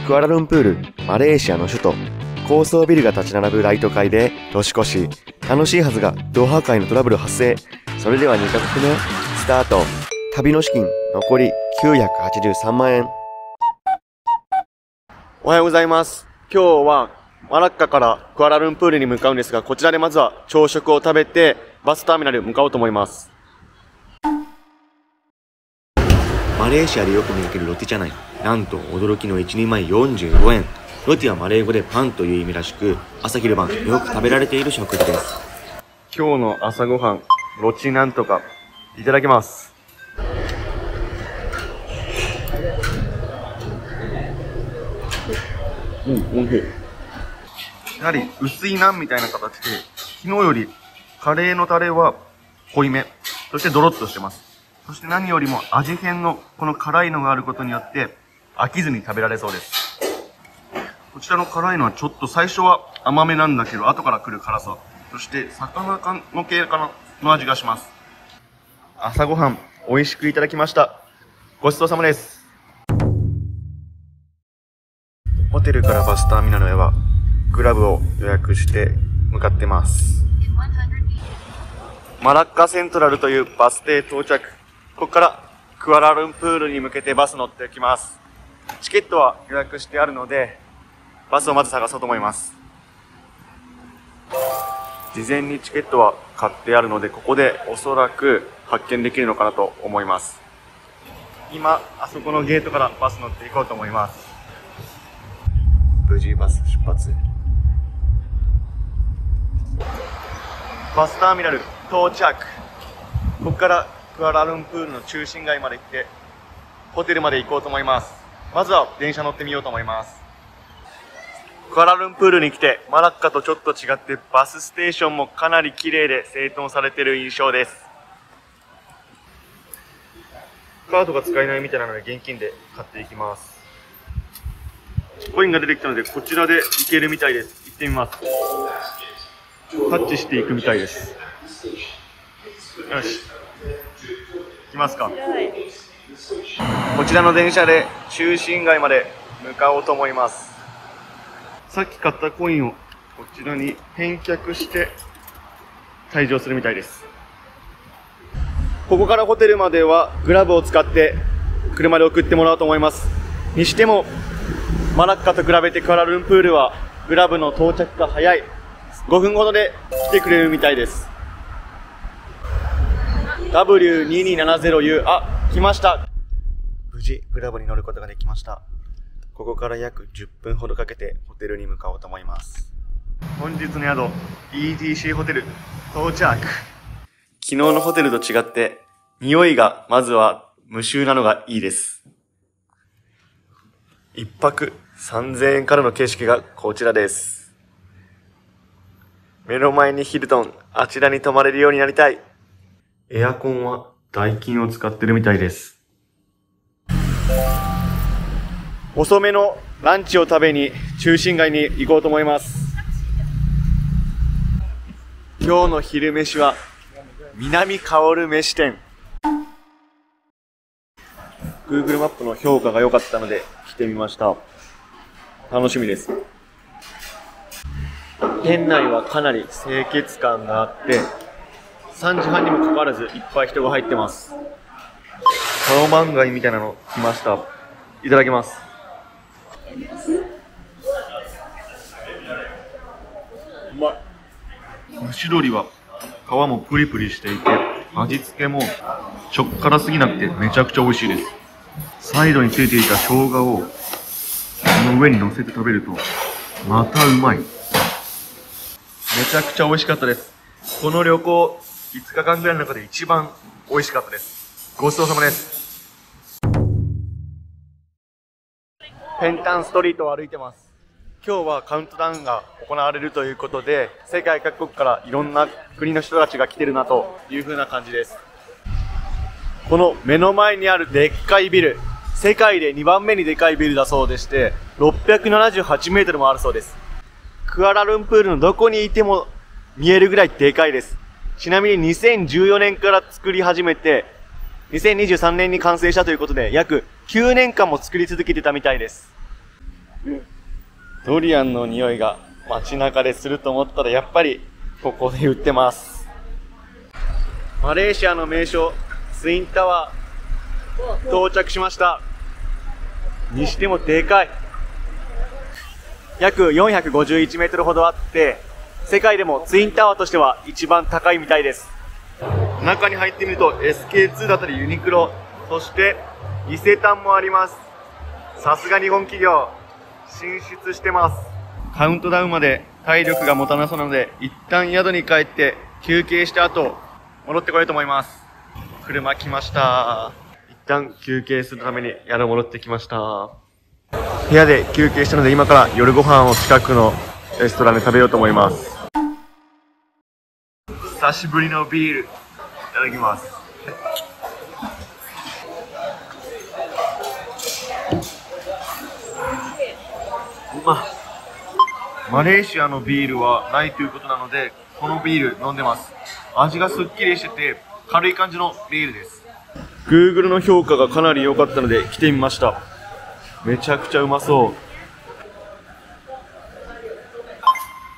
クアラルンプール、マレーシアの首都。高層ビルが立ち並ぶライト会で年越し。楽しいはずがドーハ界のトラブル発生。それでは2カ国目スタート。旅の資金残り983万円。おはようございます。今日はマラッカからクアラルンプールに向かうんですが、こちらでまずは朝食を食べてバスターミナルに向かおうと思います。マレーシアでよく見かけるロティチャナイ。なんと驚きの1人前45円。ロティはマレー語でパンという意味らしく、朝昼晩よく食べられている食事です。今日の朝ごはん、ロチなんとかいただきます。おいしい。やはり薄いナンみたいな形で、昨日よりカレーのタレは濃いめ、そしてドロッとしてます。そして何よりも味変のこの辛いのがあることによって飽きずに食べられそうです。こちらの辛いのはちょっと最初は甘めなんだけど、後から来る辛さ。そして魚の系かなの味がします。朝ごはん美味しくいただきました。ごちそうさまです。ホテルからバスターミナルへはグラブを予約して向かってます。マラッカセントラルというバス停到着。ここからクアラルンプールに向けてバス乗っていきます。チケットは予約してあるので、バスをまず探そうと思います。事前にチケットは買ってあるので、ここでおそらく発見できるのかなと思います。今、あそこのゲートからバス乗っていこうと思います。無事バス出発。バスターミナル到着。ここからクアラルンプールの中心街まで行って、ホテルまで行こうと思います。まずは電車乗ってみようと思います。クアラルンプールに来て、マラッカとちょっと違ってバスステーションもかなり綺麗で整頓されている印象です。カードが使えないみたいなので現金で買っていきます。コインが出てきたのでこちらで行けるみたいです。行ってみます。タッチしていくみたいです。よし。行きますか。こちらの電車で中心街まで向かおうと思います。さっき買ったコインをこちらに返却して退場するみたいです。ここからホテルまではグラブを使って車で送ってもらおうと思います。にしてもマラッカと比べてクアラルンプールはグラブの到着が早い。5分ほどで来てくれるみたいです。W2270U、 来ました。無事グラブに乗ることができました。ここから約10分ほどかけてホテルに向かおうと思います。本日の宿 ETC ホテル到着。昨日のホテルと違って匂いがまずは無臭なのがいいです。一泊3000円からの景色がこちらです。目の前にヒルトン、あちらに泊まれるようになりたい。エアコンはダイキンを使ってるみたいです。遅めのランチを食べに中心街に行こうと思います。今日の昼飯は南薫飯店。 Google マップの評価が良かったので来てみました。楽しみです。店内はかなり清潔感があって3時半にもかかわらずいっぱい人が入ってます。カオマンガイみたいなの来ました。いただきます。うまい。蒸し鶏は皮もプリプリしていて、味付けもしょっからすぎなくてめちゃくちゃ美味しいです。サイドについていた生姜をその上に乗せて食べるとまたうまい。めちゃくちゃ美味しかったです。この旅行5日間ぐらいの中で一番美味しかったです。ごちそうさまです。ペンタンストリートを歩いてます。今日はカウントダウンが行われるということで、世界各国からいろんな国の人たちが来てるなという風な感じです。この目の前にあるでっかいビル、世界で2番目にでかいビルだそうでして、678メートルもあるそうです。クアラルンプールのどこにいても見えるぐらいでかいです。ちなみに2014年から作り始めて、2023年に完成したということで、約9年間も作り続けてたみたいです。ドリアンの匂いが街中ですると思ったらやっぱりここで売ってます。マレーシアの名所ツインタワー到着しました。にしてもでかい。約451メートルほどあって世界でもツインタワーとしては一番高いみたいです。中に入ってみると SK2 だったりユニクロ、そして伊勢丹もあります。さすが日本企業進出してます。カウントダウンまで体力が持たなそうなので一旦宿に帰って休憩した後戻ってこようと思います。車来ました。一旦休憩するために宿戻ってきました。部屋で休憩したので今から夜ご飯を近くのレストランで食べようと思います。久しぶりのビールいただきます。マレーシアのビールはないということなのでこのビール飲んでます。味がすっきりしてて軽い感じのビールです。 Google の評価がかなり良かったので来てみました。めちゃくちゃうまそう。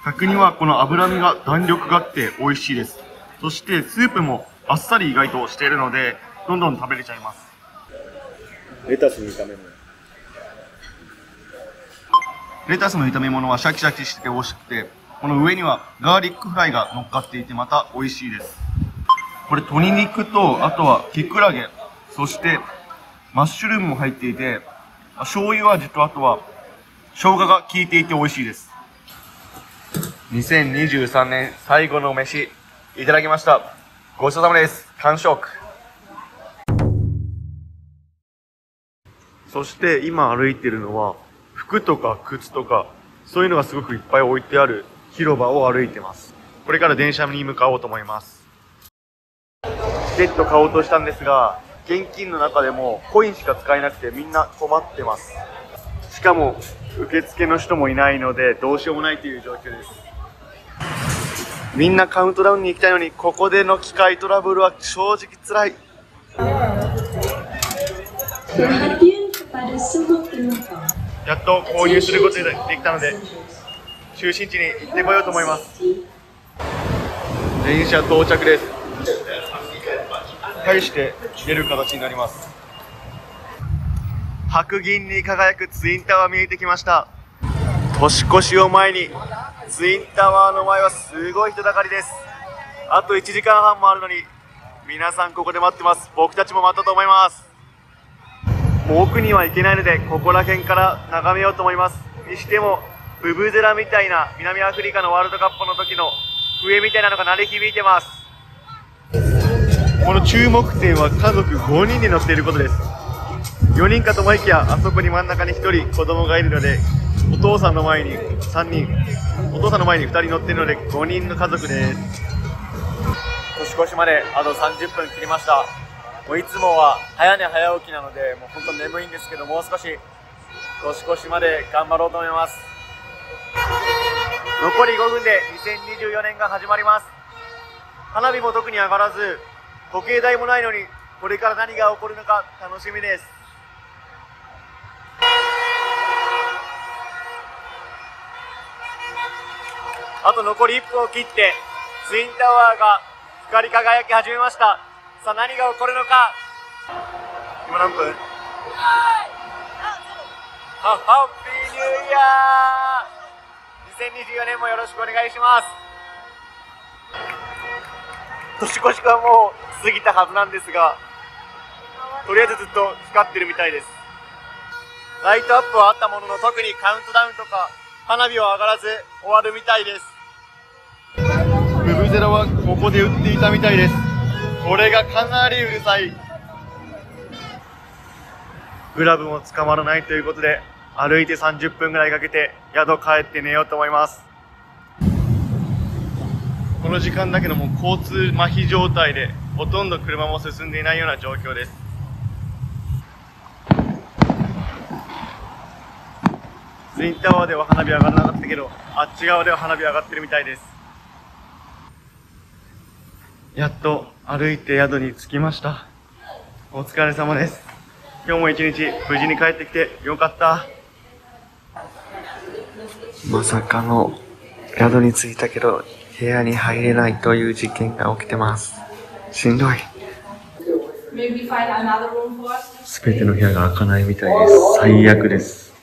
角煮はこの脂身が弾力があって美味しいです。そしてスープもあっさり意外としているのでどんどん食べれちゃいます。レタスの炒め物。レタスの炒め物はシャキシャキしてて美味しくて、この上にはガーリックフライが乗っかっていてまた美味しいです。これ鶏肉とあとはキクラゲ、そしてマッシュルームも入っていて醤油味とあとは生姜が効いていて美味しいです。2023年最後の飯いただきました。ごちそうさまです。完食。そして今歩いているのは服とか靴とかそういうのがすごくいっぱい置いてある広場を歩いてます。これから電車に向かおうと思います。チケット買おうとしたんですが現金の中でもコインしか使えなくてみんな困ってます。しかも受付の人もいないのでどうしようもないという状況です。みんなカウントダウンに行きたいのにここでの機械トラブルは正直つらい。やっと購入することができたので中心地に行ってこようと思います。電車到着です。対して出る形になります。白銀に輝くツインタワー見えてきました。年越しを前にツインタワーの前はすごい人だかりです。あと1時間半もあるのに皆さんここで待ってます。僕たちも待ったと思います。もう奥には行けないのでここら辺から眺めようと思います。にしてもブブゼラみたいな南アフリカのワールドカップの時の笛みたいなのが鳴り響いてます。この注目点は家族5人で乗っていることです。4人かと思いきやあそこに真ん中に1人子供がいるのでお父さんの前に3人、お父さんの前に2人乗っているので5人の家族です。年越しまであと30分切りました。もういつもは早寝早起きなのでもう本当眠いんですけどもう少し年越しまで頑張ろうと思います。残り5分で2024年が始まります。花火も特に上がらず時計台もないのにこれから何が起こるのか楽しみです。あと残り1分を切ってツインタワーが光り輝き始めました。さあ何が起こるのか。今何分？ハッピーニューイヤー！ 2024 年もよろしくお願いします。年越しがもう過ぎたはずなんですがとりあえずずっと光ってるみたいです。ライトアップはあったものの特にカウントダウンとか花火は上がらず終わるみたいです。ブブゼラはここで売っていたみたいです。これがかなりうるさい。グラブも捕まらないということで歩いて30分ぐらいかけて宿帰って寝ようと思います。この時間だけども交通麻痺状態でほとんど車も進んでいないような状況です。ツインタワーでは花火上がらなかったけどあっち側では花火上がってるみたいです。やっと歩いて宿に着きました。お疲れ様です。今日も一日無事に帰ってきてよかった。まさかの宿に着いたけど部屋に入れないという事件が起きてます。しんどい。すべての部屋が開かないみたいです。最悪です。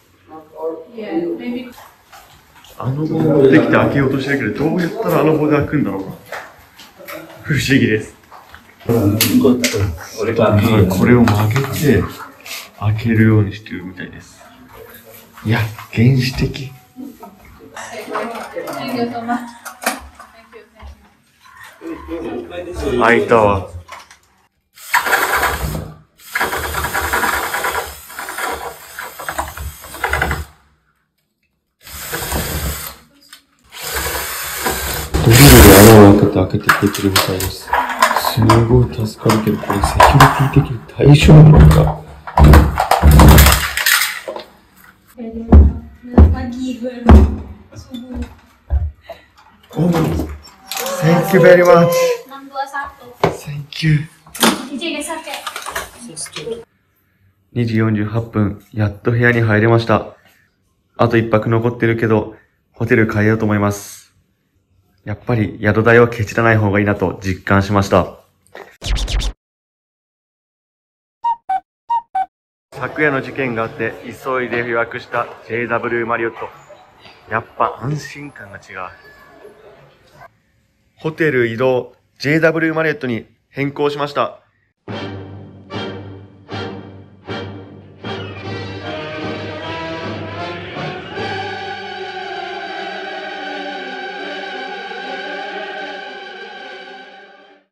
あの棒持ってきて開けようとしてるけど、どうやったらあの棒で開くんだろうな。不思議です。これを曲げて開けるようにしてるみたいです。いや、原始的。開いたわ。ドリルで穴を開けてくれてるみたいです。すごい助かるけど、これセキュリティ的に大丈夫なのか。Thank you very much. Thank you. 2時48分、やっと部屋に入れました。あと1泊残ってるけど、ホテル変えようと思います。やっぱり宿代はケチらない方がいいなと実感しました。昨夜の事件があって急いで予約した JW マリオット。やっぱ安心感が違う。ホテル移動 JW マリオットに変更しました。